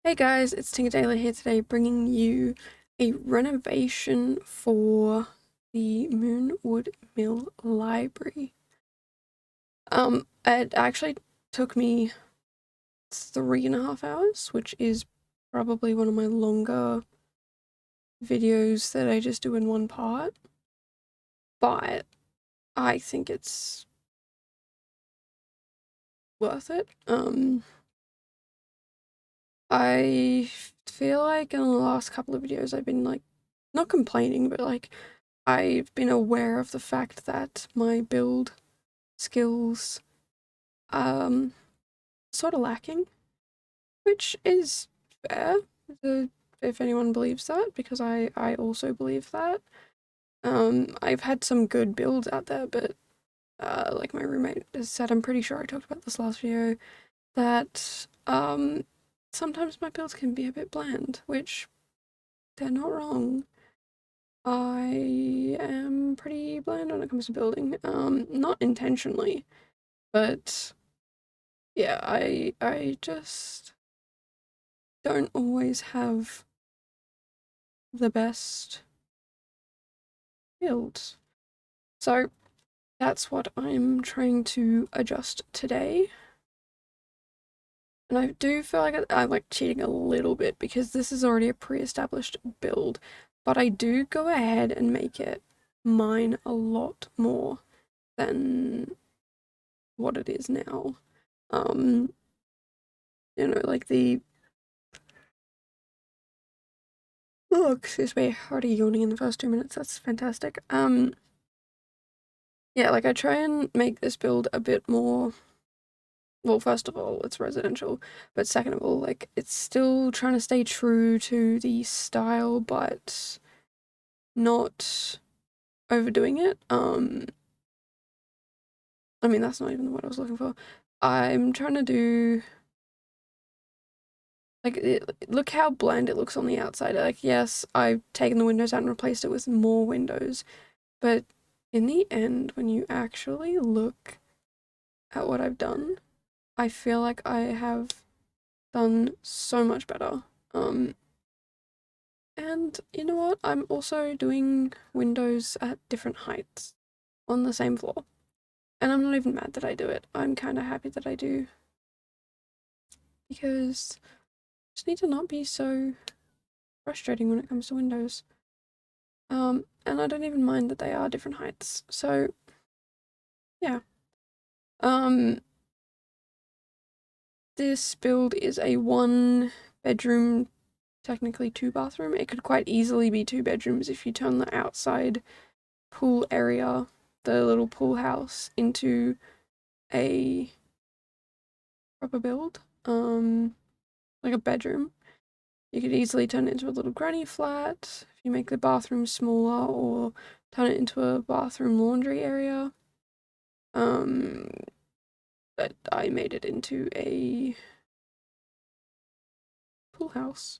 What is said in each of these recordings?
Hey guys, it's Tinker Taylor here today, bringing you a renovation for the Moonwood Mill Library. It actually took me 3.5 hours, which is probably one of my longer videos that I just do in one part, but I think it's worth it. I feel like in the last couple of videos I've been not complaining, but I've been aware of the fact that my build skills sort of lacking, which is fair, if anyone believes that, because I also believe that. I've had some good builds out there, but like my roommate has said, I'm pretty sure I talked about this last video, that sometimes my builds can be a bit bland, which they're not wrong. I am pretty bland when it comes to building. Not intentionally, but yeah, I just don't always have the best builds. So that's what I'm trying to adjust today. And I do feel like I'm like cheating a little bit because this is already a pre-established build, but I do go ahead and make it mine a lot more than what it is now. Um, like oh, excuse me, already yawning in the first 2 minutes, that's fantastic. Yeah, like I try and make this build a bit more, well, first of all, it's residential, but second of all, like it's still trying to stay true to the style, but not overdoing it. I mean, that's not even what I was looking for. I'm trying to do look how bland it looks on the outside. Like, yes, I've taken the windows out and replaced it with more windows, but in the end, when you actually look at what I've done, I feel like I have done so much better. And you know what? I'm also doing windows at different heights on the same floor. And I'm not even mad that I do it. I'm kind of happy that I do, because I just need to not be so frustrating when it comes to windows. And I don't even mind that they are different heights. So, yeah. Um, this build is a 1 bedroom, technically 2 bathroom. It could quite easily be 2 bedrooms if you turn the outside pool area, the little pool house, into a proper build. Like a bedroom. You could easily turn it into a little granny flat if you make the bathroom smaller, or turn it into a bathroom laundry area. But I made it into a pool house.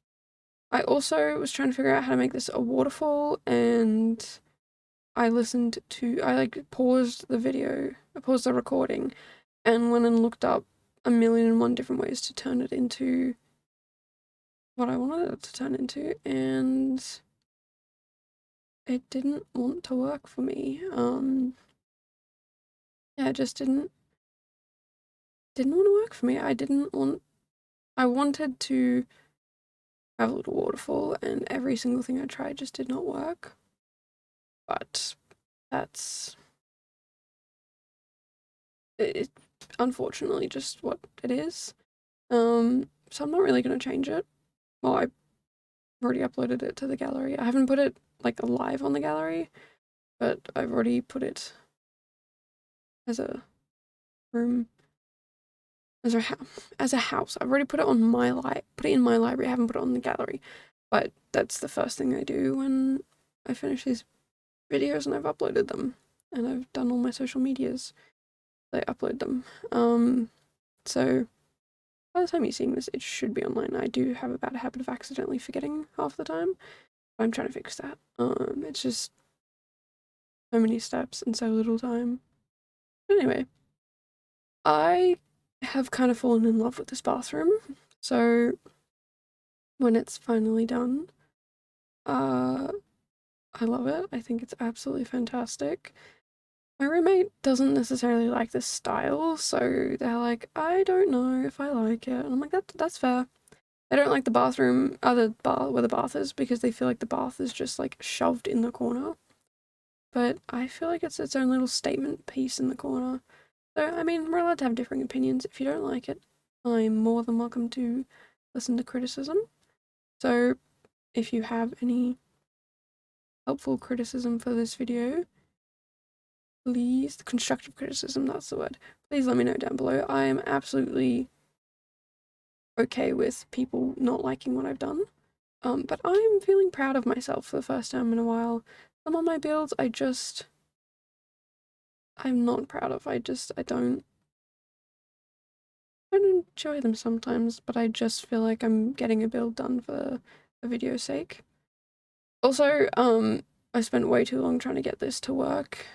I also was trying to figure out how to make this a waterfall, and I paused the video, I paused the recording, and went and looked up a million and one different ways to turn it into what I wanted it to turn into, and it didn't want to work for me. Yeah, it just didn't want to work for me. I wanted to have a little waterfall, and every single thing I tried just did not work. But that's it, unfortunately just what it is. So I'm not really gonna change it. Well, I've already uploaded it to the gallery. I haven't put it like live on the gallery, but I've already put it as a room, as a house. I've already put it on put it in my library. I haven't put it on the gallery, but that's the first thing I do when I finish these videos and I've uploaded them and I've done all my social medias. I upload them. So by the time you're seeing this, it should be online. I do have a bad habit of accidentally forgetting half the time. I'm trying to fix that. It's just so many steps and so little time. But anyway, I have kind of fallen in love with this bathroom. So when it's finally done. I love it. I think it's absolutely fantastic. My roommate doesn't necessarily like this style, so they're like, I don't know if I like it. And I'm like, that's fair. They don't like the bathroom, the bar where the bath is, because they feel like the bath is just like shoved in the corner. But I feel like it's its own little statement piece in the corner. So, I mean, we're allowed to have differing opinions. If you don't like it, I'm more than welcome to listen to criticism. So, if you have any helpful criticism for this video, please, constructive criticism, that's the word, please let me know down below. I am absolutely okay with people not liking what I've done. But I'm feeling proud of myself for the first time in a while. Some of my builds I'm not proud of. I don't enjoy them sometimes, but I just feel like I'm getting a build done for the video's sake. Also, I spent way too long trying to get this to work.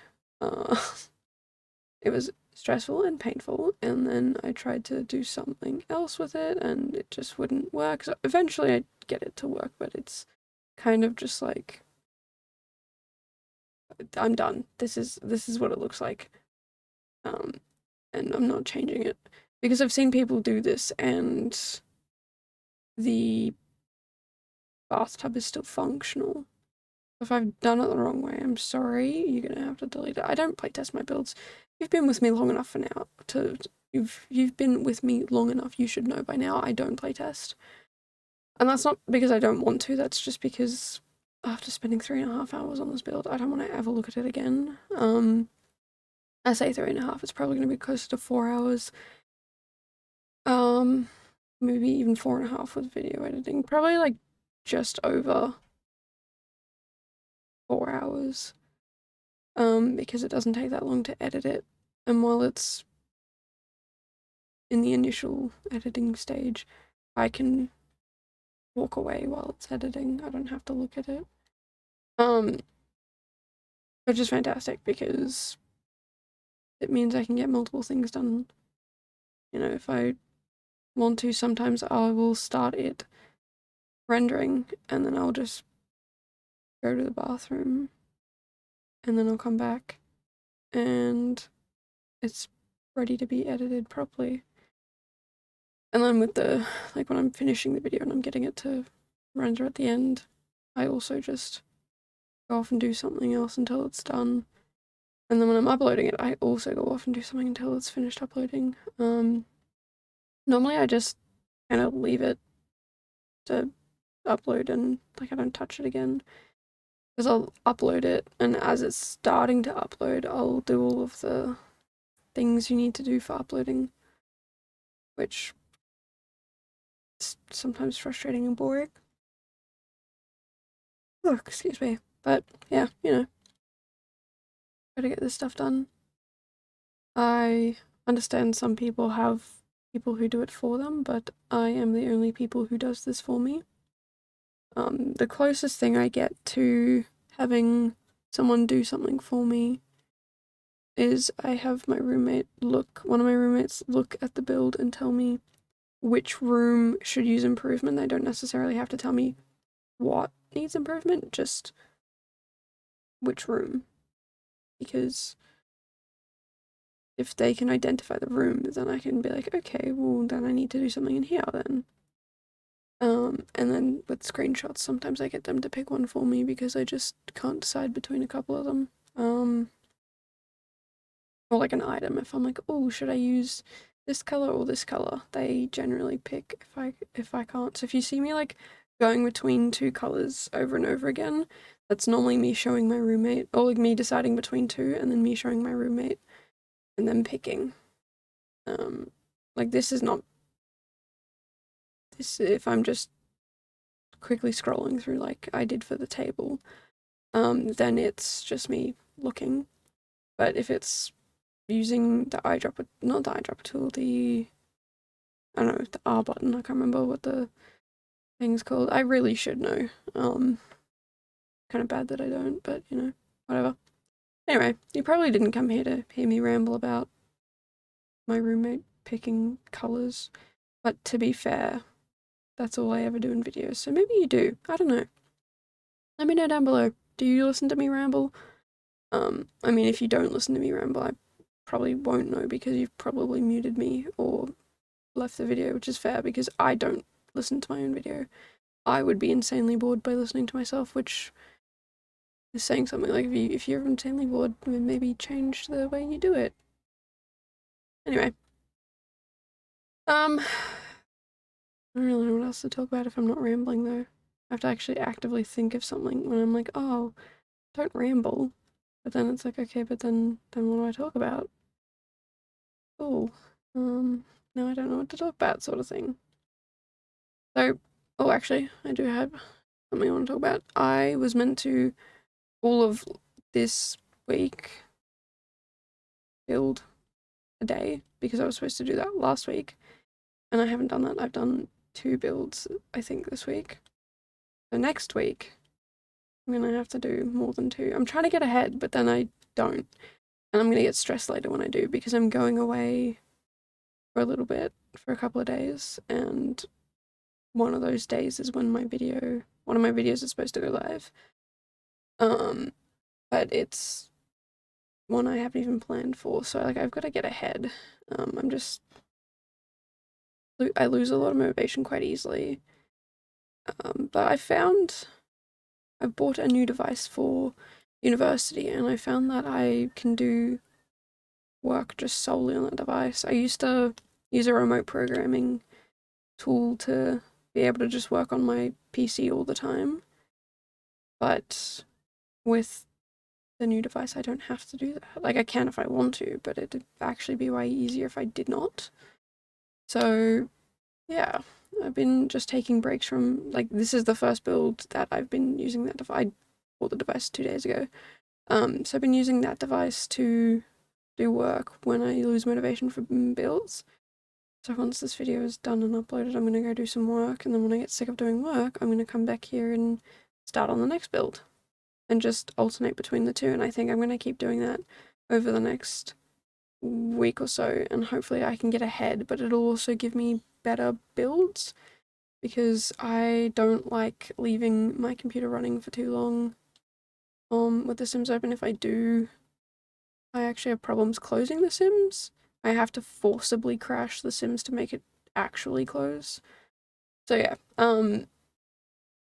It was stressful and painful, and then I tried to do something else with it and it just wouldn't work. So eventually I'd get it to work, but it's kind of just like, I'm done. This is what it looks like. And I'm not changing it because I've seen people do this and the bathtub is still functional. If I've done it the wrong way, I'm sorry. You're gonna have to delete it. I don't playtest my builds. You've been with me long enough for now you've been with me long enough. You should know by now I don't playtest. And that's not because I don't want to. That's just because after spending 3.5 hours on this build, I don't want to ever look at it again. I say 3.5. It's probably gonna be closer to 4 hours. Maybe even 4.5 with video editing. Probably like just over 4 hours. Because it doesn't take that long to edit it. And while it's in the initial editing stage, I can walk away while it's editing. I don't have to look at it. Which is fantastic because it means I can get multiple things done. You know, if I want to, sometimes I will start it rendering and then I'll just go to the bathroom and then I'll come back and it's ready to be edited properly. And then with the, like when I'm finishing the video and I'm getting it to render at the end, I also just go off and do something else until it's done. And then when I'm uploading it, I also go off and do something until it's finished uploading. Normally I just kind of leave it to upload and like I don't touch it again. Because I'll upload it and as it's starting to upload, I'll do all of the things you need to do for uploading, which is sometimes frustrating and boring. Oh, excuse me. But yeah, you know, gotta get this stuff done. I understand some people have people who do it for them, but I am the only people who does this for me. The closest thing I get to having someone do something for me is I have one of my roommates look at the build and tell me which room should use improvement. They don't necessarily have to tell me what needs improvement, just which room. Because if they can identify the room, then I can be like, okay, well then I need to do something in here then. And then with screenshots, sometimes I get them to pick one for me because I just can't decide between a couple of them. Or like an item, if I'm like, oh, should I use this color or this color? They generally pick if I can't. So if you see me like going between two colors over and over again, that's normally me showing my roommate, or like me deciding between two and then me showing my roommate and then picking. Like this is not this if I'm just quickly scrolling through like I did for the table, then it's just me looking. But if it's using the eyedropper, not the eyedropper tool, I don't know, the R button, I can't remember what the thing's called. I really should know. Kind of bad that I don't, but you know, whatever. Anyway, you probably didn't come here to hear me ramble about my roommate picking colours, but to be fair, that's all I ever do in videos. So maybe you do. I don't know. Let me know down below. Do you listen to me ramble? I mean, if you don't listen to me ramble, I probably won't know because you've probably muted me or left the video, which is fair because I don't listen to my own video. I would be insanely bored by listening to myself, which is saying something. Like if you're insanely bored, then maybe change the way you do it. Anyway, I don't really know what else to talk about if I'm not rambling though. I have to actually actively think of something when I'm like, oh, don't ramble. But then it's like, okay, but then what do I talk about? Oh, now I don't know what to talk about, sort of thing. So, oh, actually, I do have something I want to talk about. I was meant to all of this week build a day because I was supposed to do that last week, and I haven't done that. I've done 2 builds, I think, this week. So next week, I'm gonna have to do more than 2. I'm trying to get ahead, but then I don't. And I'm gonna get stressed later when I do because I'm going away for a little bit, for a couple of days, and one of those days is when one of my videos is supposed to go live. But it's one I haven't even planned for, so like I've got to get ahead. I lose a lot of motivation quite easily. But I bought a new device for university, and I found that I can do work just solely on that device. I used to use a remote programming tool to be able to just work on my PC all the time, but with the new device I don't have to do that. Like I can if I want to, but it'd actually be way easier if I did not. So yeah, I've been just taking breaks from, like, this is the first build that I've been using that device. I bought the device 2 days ago. So I've been using that device to do work when I lose motivation for builds. So once this video is done and uploaded, I'm gonna go do some work, and then when I get sick of doing work, I'm gonna come back here and start on the next build and just alternate between the two. And I think I'm gonna keep doing that over the next week or so, and hopefully I can get ahead, but it'll also give me better builds because I don't like leaving my computer running for too long with the Sims open. If I do, I actually have problems closing the Sims. I have to forcibly crash the Sims to make it actually close. So yeah,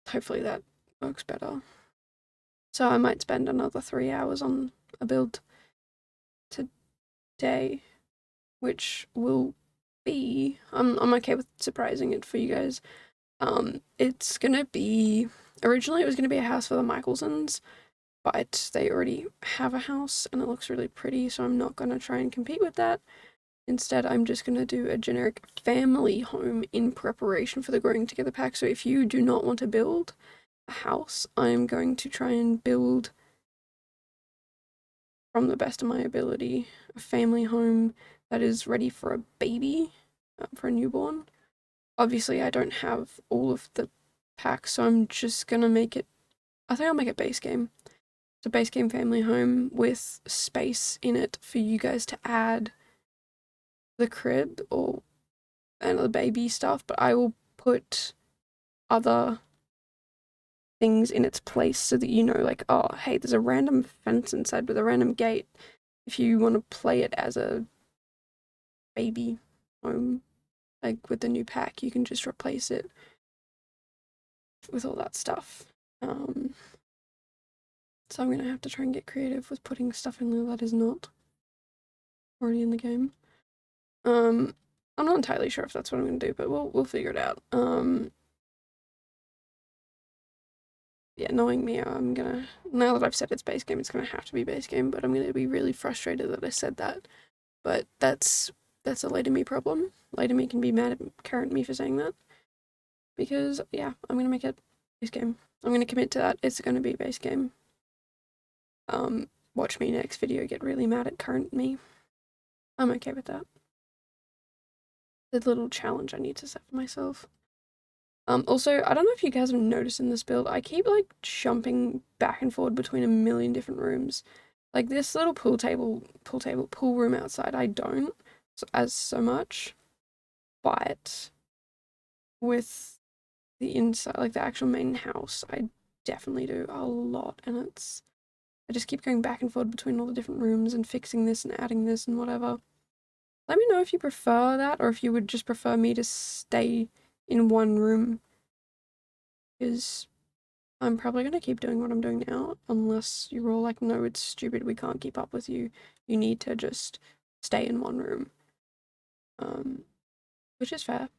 hopefully that works better. So I might spend another 3 hours on a build today, which will be, I'm okay with surprising it for you guys. It's gonna be, originally it was gonna be a house for the Michelsons, but they already have a house and it looks really pretty, so I'm not gonna try and compete with that. Instead, I'm just gonna do a generic family home in preparation for the Growing Together pack. So if you do not want to build a house, I'm going to try and build, from the best of my ability, a family home that is ready for a baby, for a newborn. Obviously, I don't have all of the packs, so I'm just gonna make it, I think I'll make it base game. It's a base game family home with space in it for you guys to add the crib or and the baby stuff, but I will put other things in its place so that you know, like, oh, hey, there's a random fence inside with a random gate. If you want to play it as a baby home, like with the new pack, you can just replace it with all that stuff. So I'm gonna have to try and get creative with putting stuff in there that is not already in the game. I'm not entirely sure if that's what I'm gonna do, but we'll figure it out. Yeah, knowing me, I'm gonna, now that I've said it's base game, it's gonna have to be base game, but I'm gonna be really frustrated that I said that. But that's a later me problem. Later me can be mad at current me for saying that. Because, yeah, I'm gonna make it base game. I'm gonna commit to that. It's gonna be base game. Watch me next video get really mad at current me. I'm okay with that. The little challenge I need to set for myself. Also, I don't know if you guys have noticed in this build, I keep like jumping back and forward between a million different rooms. Like this little pool room outside, I don't as so much, but with the inside, like the actual main house, I definitely do a lot, and I just keep going back and forth between all the different rooms and fixing this and adding this and whatever. Let me know if you prefer that, or if you would just prefer me to stay in one room, because I'm probably going to keep doing what I'm doing now, unless you're all like, no, it's stupid, we can't keep up with you, you need to just stay in one room. Which is fair.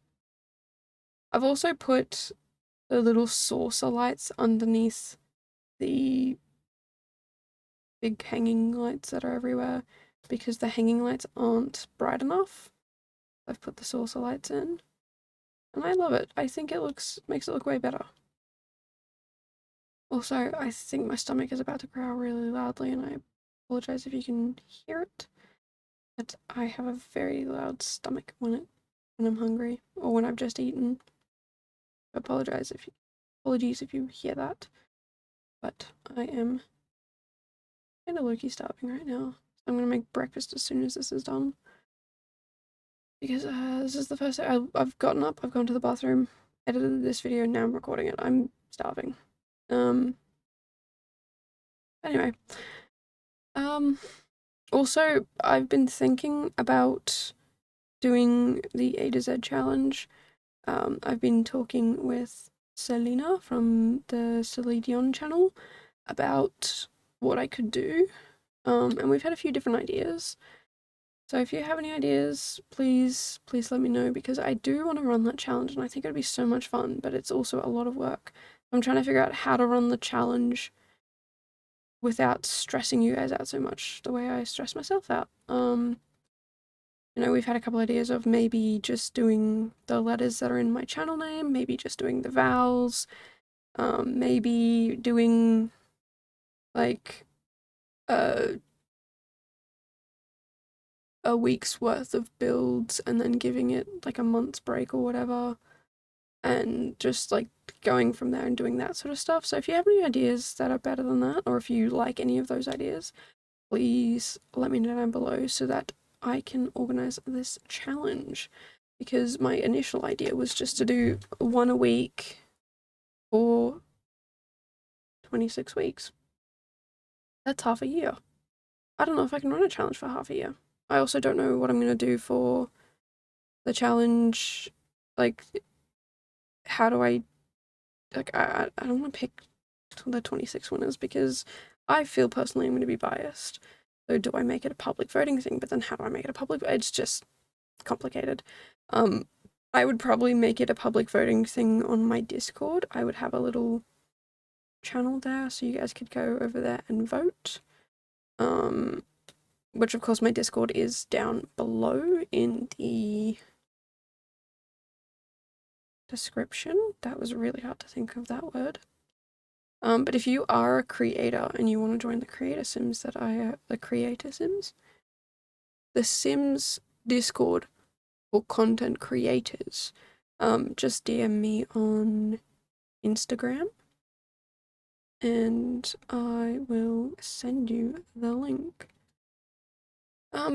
I've also put the little saucer lights underneath the big hanging lights that are everywhere, because the hanging lights aren't bright enough. I've put the saucer lights in, and I love it. I think it makes it look way better. Also, I think my stomach is about to growl really loudly, and I apologize if you can hear it, but I have a very loud stomach when I'm hungry, or when I've just eaten. Apologies if you hear that, but I am kind of low-key starving right now. I'm gonna make breakfast as soon as this is done, because this is the first day I've gotten up, I've gone to the bathroom, edited this video, now I'm recording it. I'm starving. Anyway, also, I've been thinking about doing the A to Z challenge. I've been talking with Selena from the Celine channel about what I could do, and we've had a few different ideas. So if you have any ideas, please let me know, because I do want to run that challenge and I think it'd be so much fun, but it's also a lot of work. I'm trying to figure out how to run the challenge without stressing you guys out so much the way I stress myself out. You know, we've had a couple ideas of maybe just doing the letters that are in my channel name, maybe just doing the vowels, maybe doing like a week's worth of builds and then giving it like a month's break or whatever, and just like going from there and doing that sort of stuff. So if you have any ideas that are better than that, or if you like any of those ideas, please let me know down below so that I can organize this challenge, because my initial idea was just to do one a week for 26 weeks. That's half a year. I don't know if I can run a challenge for half a year. I also don't know what I'm going to do for the challenge. Like, how do I, like, I don't want to pick the 26 winners, because I feel personally I'm going to be biased. So do I make it a public voting thing? But then how do I make it a public? It's just complicated. I would probably make it a public voting thing on my Discord. I would have a little channel there so you guys could go over there and vote. Which of course my Discord is down below in the description. That was really hard to think of that word. But if you are a creator and you want to join the creator sims the Sims Discord for content creators, just DM me on Instagram and I will send you the link.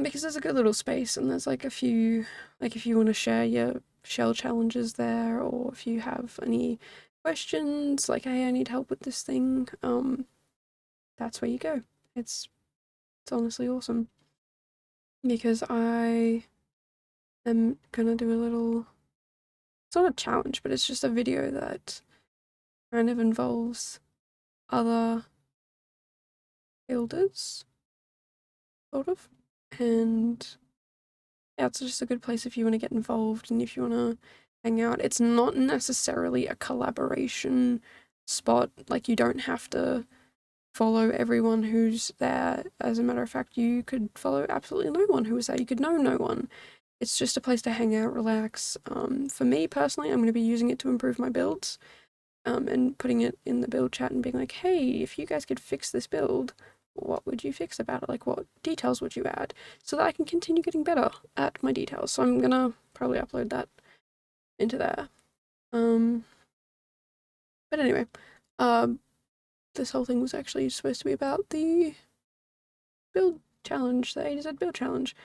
Because there's a good little space and there's like a few, like if you want to share your shell challenges there, or if you have any questions, like, hey, I need help with this thing, that's where you go. It's honestly awesome. Because I am gonna do a little, it's not a challenge, but it's just a video that kind of involves other builders, sort of. And yeah, it's just a good place if you want to get involved and if you want to hang out. It's not necessarily a collaboration spot. Like, you don't have to follow everyone who's there. As a matter of fact, you could follow absolutely no one who is there. You could know no one. It's just a place to hang out, relax. For me personally, I'm going to be using it to improve my builds, and putting it in the build chat and being like, hey, if you guys could fix this build, what would you fix about it? Like, what details would you add? So that I can continue getting better at my details. So I'm gonna probably upload that into there. But anyway, this whole thing was actually supposed to be about the build challenge, the A to Z build challenge.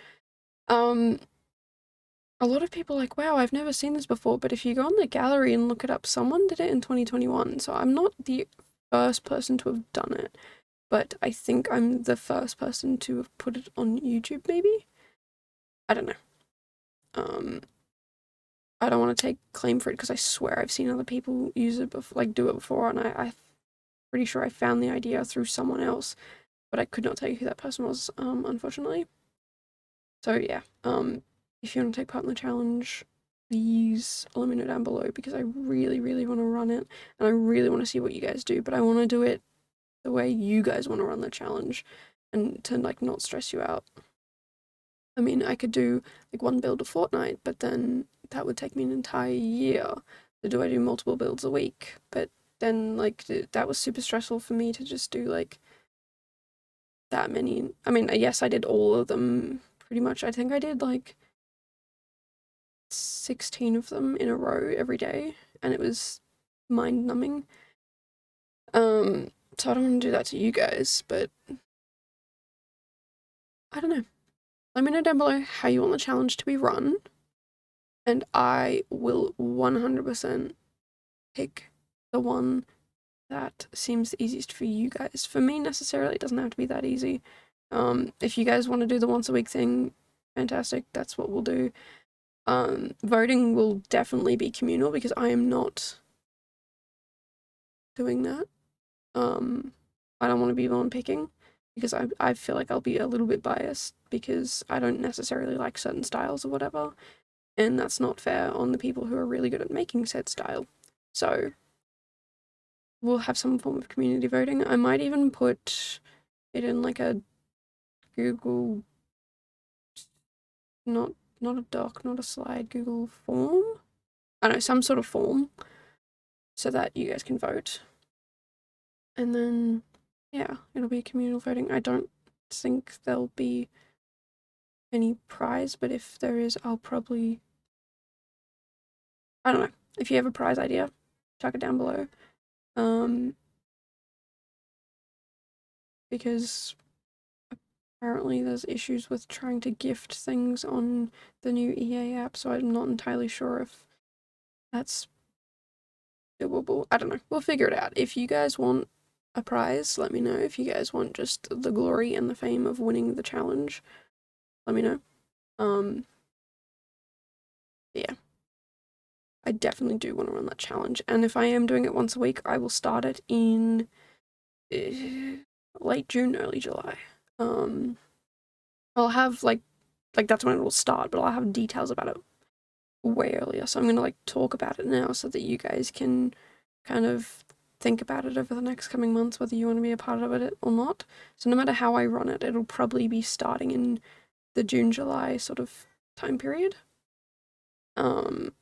a lot of people are like, wow, I've never seen this before, but if you go on the gallery and look it up, someone did it in 2021, so I'm not the first person to have done it, but I think I'm the first person to have put it on YouTube, maybe? I don't know. Um, I don't want to take claim for it because I swear I've seen other people use it before, like do it before, and I'm pretty sure I found the idea through someone else, but I could not tell you who that person was, unfortunately. So yeah, if you want to take part in the challenge, please let me know down below because I really, really want to run it and I really want to see what you guys do, but I want to do it the way you guys want to run the challenge and to like not stress you out. I mean, I could do like one build a fortnight, but then that would take me an entire year. So do I do multiple builds a week? But then like that was super stressful for me to just do like that many. I mean, yes, I did all of them pretty much. I think I did like 16 of them in a row every day, and it was mind numbing. So I don't want to do that to you guys, but I don't know. Let me know down below how you want the challenge to be run, and I will 100% pick the one that seems the easiest for you guys. For me, necessarily, it doesn't have to be that easy. If you guys want to do the once a week thing, fantastic, that's what we'll do. Voting will definitely be communal because I am not doing that. I don't want to be the one picking because I feel like I'll be a little bit biased because I don't necessarily like certain styles or whatever, and that's not fair on the people who are really good at making said style. So we'll have some form of community voting. I might even put it in like a Google, not a doc, not a slide, Google form. I don't know, some sort of form so that you guys can vote. And then, yeah, it'll be communal voting. I don't think there'll be any prize, but if there is, I'll probably, I don't know. If you have a prize idea, chuck it down below. Because apparently there's issues with trying to gift things on the new EA app, so I'm not entirely sure if that's doable. I don't know. We'll figure it out. If you guys want a prize, let me know. If you guys want just the glory and the fame of winning the challenge, let me know. Yeah. I definitely do want to run that challenge. And if I am doing it once a week, I will start it in late June, early July. I'll have like that's when it will start, but I'll have details about it way earlier. So I'm gonna like talk about it now so that you guys can kind of think about it over the next coming months, whether you want to be a part of it or not. So no matter how I run it, it'll probably be starting in the June, July sort of time period. And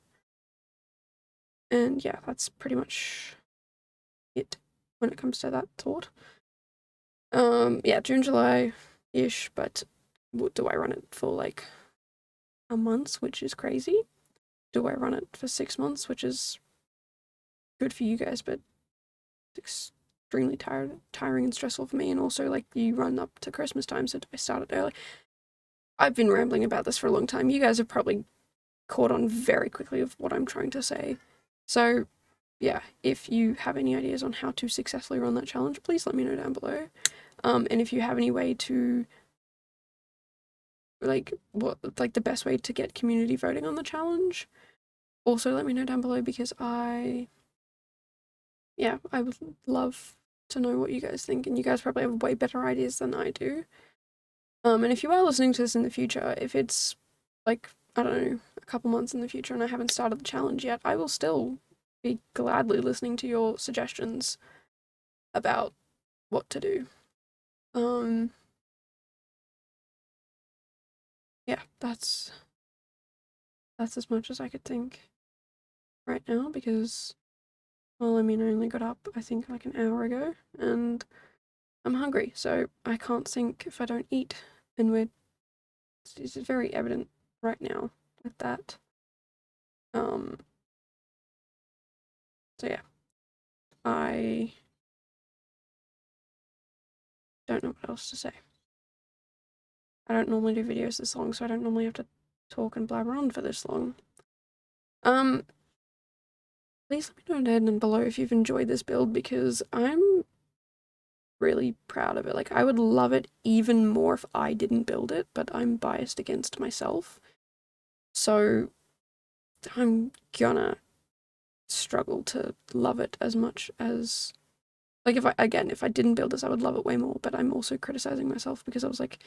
yeah, that's pretty much it when it comes to that thought. Yeah, June, July-ish, but do I run it for like a month, which is crazy? Do I run it for 6 months, which is good for you guys, but extremely tiring and stressful for me, and also like you run up to Christmas time, so do I start it early? I've been rambling about this for a long time. You guys have probably caught on very quickly of what I'm trying to say. So yeah, if you have any ideas on how to successfully run that challenge, please let me know down below. And if you have any way to like the best way to get community voting on the challenge, also let me know down below because I would love to know what you guys think, and you guys probably have way better ideas than I do. And if you are listening to this in the future, if it's like, I don't know, a couple months in the future and I haven't started the challenge yet, I will still be gladly listening to your suggestions about what to do. Yeah, that's as much as I could think right now because, well, I mean, I only got up, I think, like an hour ago, and I'm hungry, so I can't think if I don't eat, and it's very evident right now with that. So yeah, I don't know what else to say. I don't normally do videos this long, so I don't normally have to talk and blabber on for this long. Please let me know down and below if you've enjoyed this build, because I'm really proud of it. Like, I would love it even more if I didn't build it, but I'm biased against myself. So I'm gonna struggle to love it as much as, like, if I didn't build this, I would love it way more, but I'm also criticizing myself because I was like,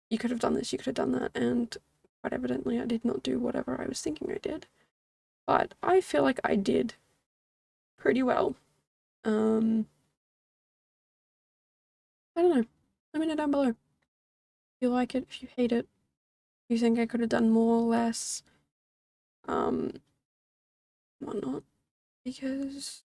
you could have done this, you could have done that, and quite evidently I did not do whatever I was thinking I did. But I feel like I did pretty well. I don't know. Let me know down below if you like it, if you hate it, if you think I could have done more or less, whatnot, because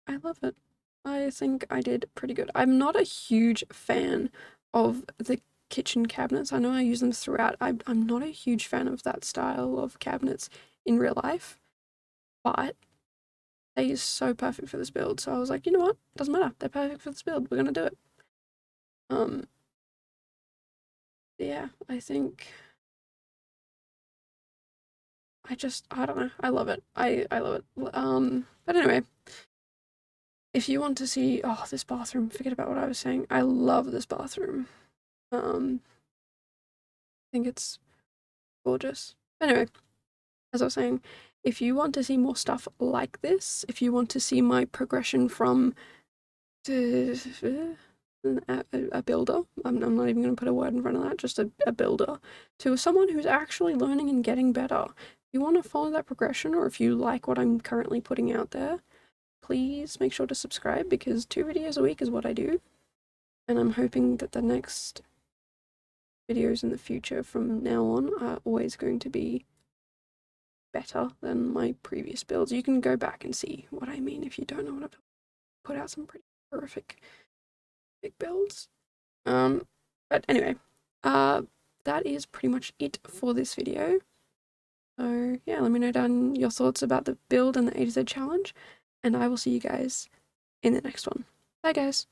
I love it. I think I did pretty good. I'm not a huge fan of the kitchen cabinets. I know I use them throughout. I'm not a huge fan of that style of cabinets in real life, but they are so perfect for this build. So I was like, you know what? Doesn't matter. They're perfect for this build. We're gonna do it. Yeah, I think I don't know. I love it. I love it. But anyway, if you want to see, oh, this bathroom, forget about what I was saying. I love this bathroom. I think it's gorgeous. Anyway, as I was saying, if you want to see more stuff like this, if you want to see my progression from a builder, I'm not even going to put a word in front of that, just a builder, to someone who's actually learning and getting better. If you want to follow that progression, or if you like what I'm currently putting out there, please make sure to subscribe, because 2 videos a week is what I do. And I'm hoping that the next videos in the future from now on are always going to be better than my previous builds. You can go back and see what I mean if you don't know what I've put out some pretty horrific big builds. But anyway, that is pretty much it for this video. So yeah, let me know down your thoughts about the build and the A to Z challenge, and I will see you guys in the next one. Bye guys.